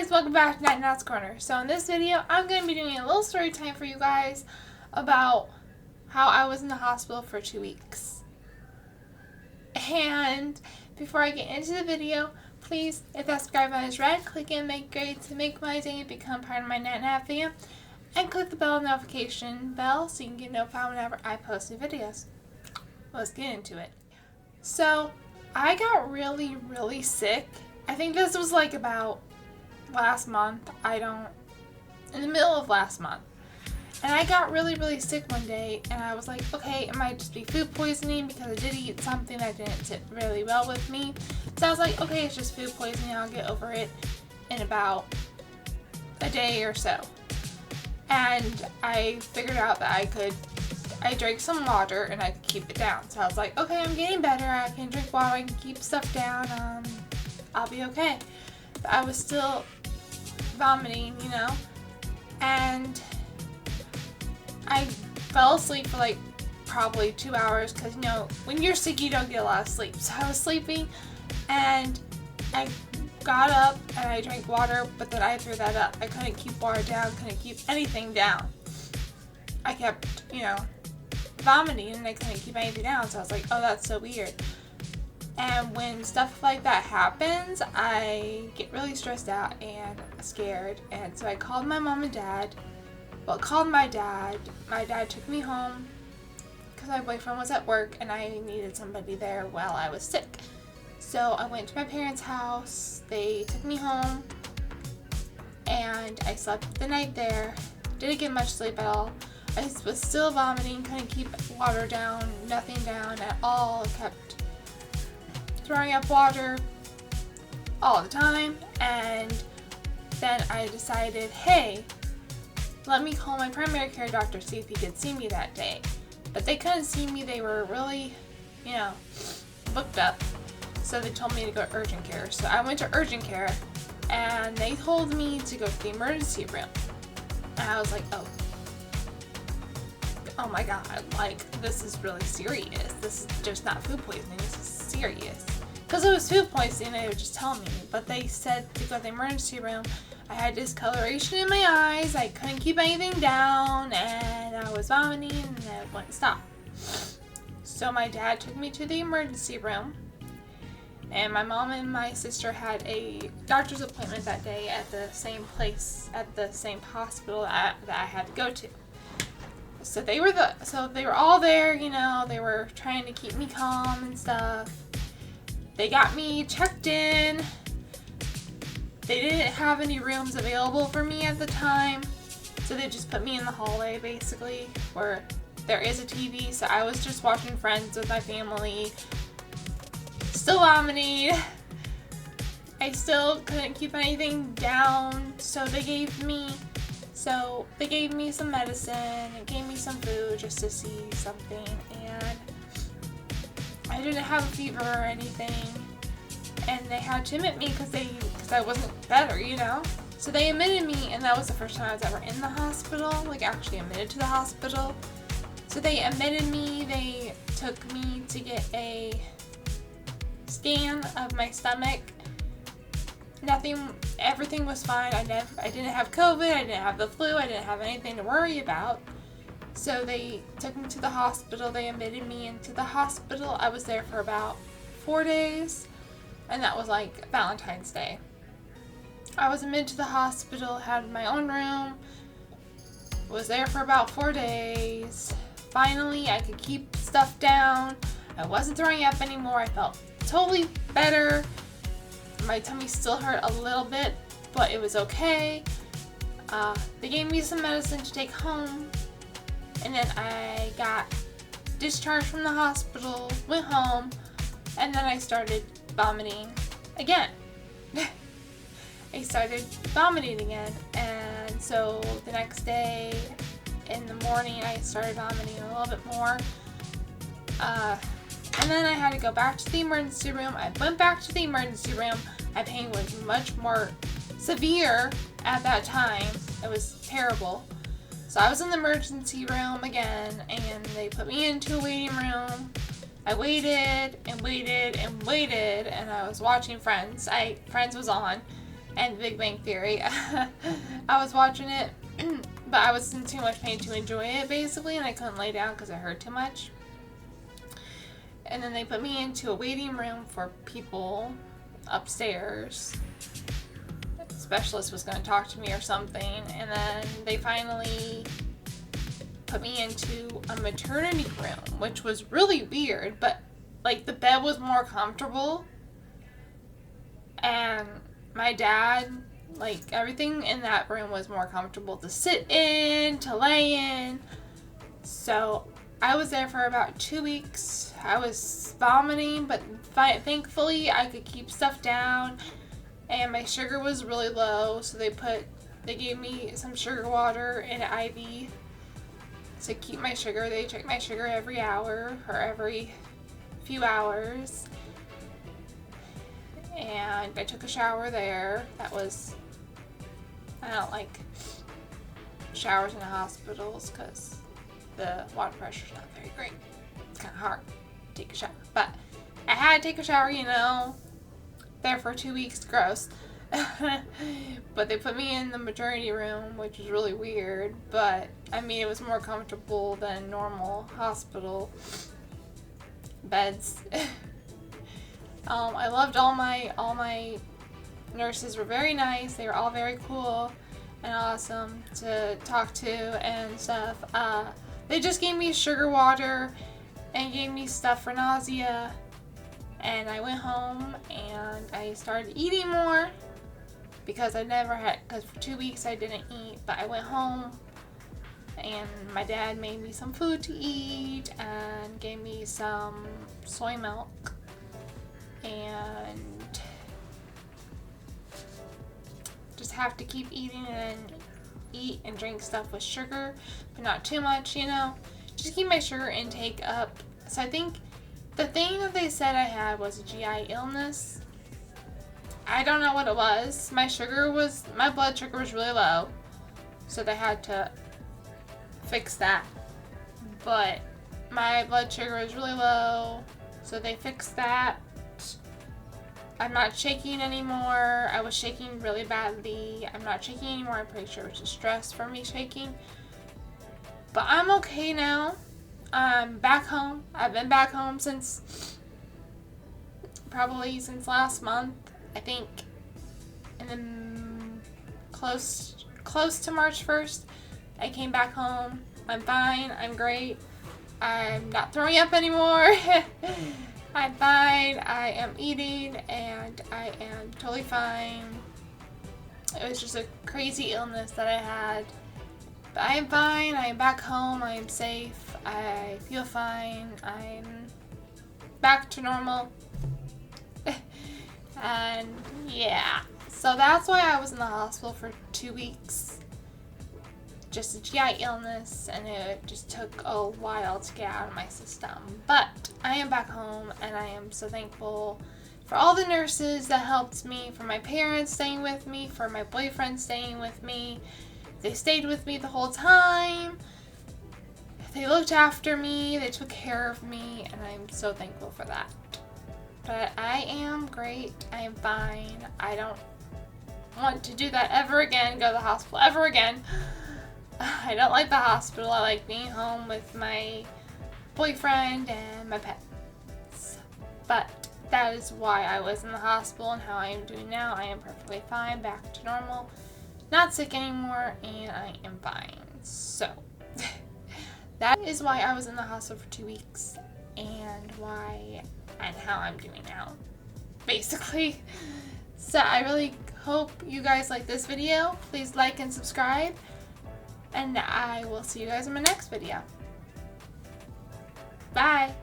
guys, welcome back to Nat's Corner. So in this video, I'm going to be doing a little story time for you guys about how I was in the hospital for 2 weeks. And before I get into the video, please, if that subscribe button is red, click it and make great to make my day and become part of my Nat fam. And click the notification bell so you can get notified whenever I post new videos. Let's get into it. So I got really sick. I think this was like about last month. In the middle of last month. And I got really sick one day, and I was like, okay, it might just be food poisoning because I did eat something that didn't sit really well with me. So I was like, okay, it's just food poisoning. I'll get over it in about a day or so. And I figured out that I drank some water and I could keep it down. So I was like, okay, I'm getting better. I can drink water. I can keep stuff down. I'll be okay. But I was still vomiting, and I fell asleep for like probably 2 hours because, when you're sick, you don't get a lot of sleep. So I was sleeping and I got up and I drank water, but then I threw that up. I couldn't keep water down, couldn't keep anything down. I kept, vomiting and I couldn't keep anything down. So I was like, oh, that's so weird. And when stuff like that happens, I get really stressed out and scared. And so I called my mom and dad. Well, called my dad. My dad took me home because my boyfriend was at work and I needed somebody there while I was sick. So I went to my parents' house. They took me home and I slept the night there. Didn't get much sleep at all. I was still vomiting, couldn't keep water down, nothing down at all. I kept throwing up water all the time, and then I decided, hey, let me call my primary care doctor, see if he could see me that day. But they couldn't see me. They were really, booked up. So they told me to go to urgent care. So I went to urgent care, and they told me to go to the emergency room. And I was like, oh my god, this is really serious. This is just not food poisoning, this is serious. Because it was food poisoning, they would just tell me. But they said to go to the emergency room. I had discoloration in my eyes, I couldn't keep anything down, and I was vomiting, and it wouldn't stop. So my dad took me to the emergency room, and my mom and my sister had a doctor's appointment that day at the same place, at the same hospital that I had to go to. So they were all there, they were trying to keep me calm and stuff. They got me checked in. They didn't have any rooms available for me at the time, so they just put me in the hallway, basically, where there is a TV. So I was just watching Friends with my family, still vomiting. I still couldn't keep anything down, so they gave me some medicine and gave me some food just to see something, and I didn't have a fever or anything, and they had to admit me because I wasn't better, So they admitted me, and that was the first time I was ever in the hospital, actually admitted to the hospital. So they admitted me, they took me to get a scan of my stomach. Everything was fine. I didn't have COVID, I didn't have the flu, I didn't have anything to worry about. So they took me to the hospital, they admitted me into the hospital. I was there for about 4 days, and that was like Valentine's Day. I was admitted to the hospital, had my own room, was there for about 4 days. Finally, I could keep stuff down. I wasn't throwing up anymore. I felt totally better. My tummy still hurt a little bit, but it was okay. They gave me some medicine to take home, and then I got discharged from the hospital, went home, and then I started vomiting again. I started vomiting again, and so the next day in the morning I started vomiting a little bit more. And then I had to go back to the emergency room. I went back to the emergency room. My pain was much more severe at that time. It was terrible. So I was in the emergency room again, and they put me into a waiting room. I waited and waited and waited, and I was watching Friends. Friends was on, and Big Bang Theory. I was watching it, but I was in too much pain to enjoy it, basically, and I couldn't lay down because it hurt too much. And then they put me into a waiting room for people upstairs. The specialist was going to talk to me or something, and then they finally put me into a maternity room, which was really weird, but like the bed was more comfortable, and my dad, like everything in that room was more comfortable to sit in, to lay in. So I was there for about 2 weeks. I was vomiting, but thankfully I could keep stuff down, and my sugar was really low, so they gave me some sugar water and an IV to keep my sugar. They check my sugar every hour or every few hours, and I took a shower there. I don't like showers in the hospitals because the water pressure's not very great. It's kind of hard to take a shower, but I had to take a shower, there for 2 weeks. Gross. But they put me in the maternity room, which was really weird, but I mean it was more comfortable than normal hospital beds. I loved all my nurses were very nice. They were all very cool and awesome to talk to and stuff. They just gave me sugar water and gave me stuff for nausea, and I went home and I started eating more because because for 2 weeks I didn't eat, but I went home and my dad made me some food to eat and gave me some soy milk, and just have to keep eating and eat and drink stuff with sugar, but not too much, just keep my sugar intake up. So I think the thing that they said I had was a GI illness. I don't know what it was. My blood sugar was really low, so they had to fix that. But my blood sugar was really low, so they fixed that. I'm not shaking anymore. I was shaking really badly. I'm not shaking anymore. I'm pretty sure it was just stress for me shaking. But I'm okay now. I'm back home. I've been back home since last month. I think in the close to March 1st, I came back home. I'm fine. I'm great. I'm not throwing up anymore. I'm fine. I am eating and I am totally fine. It was just a crazy illness that I had. But I am fine. I am back home. I am safe. I feel fine. I'm back to normal. And yeah, so that's why I was in the hospital for 2 weeks. Just a GI illness, and it just took a while to get out of my system. But I am back home, and I am so thankful for all the nurses that helped me, for my parents staying with me, for my boyfriend staying with me. They stayed with me the whole time. They looked after me, they took care of me, and I'm so thankful for that. But I am great. I am fine. I don't want to do that ever again, go to the hospital ever again. I don't like the hospital. I like being home with my boyfriend and my pets. But that is why I was in the hospital and how I am doing now. I am perfectly fine, back to normal, not sick anymore, and I am fine. So that is why I was in the hospital for 2 weeks, and how I'm doing now, basically. So I really hope you guys like this video. Please like and subscribe, and I will see you guys in my next video. Bye!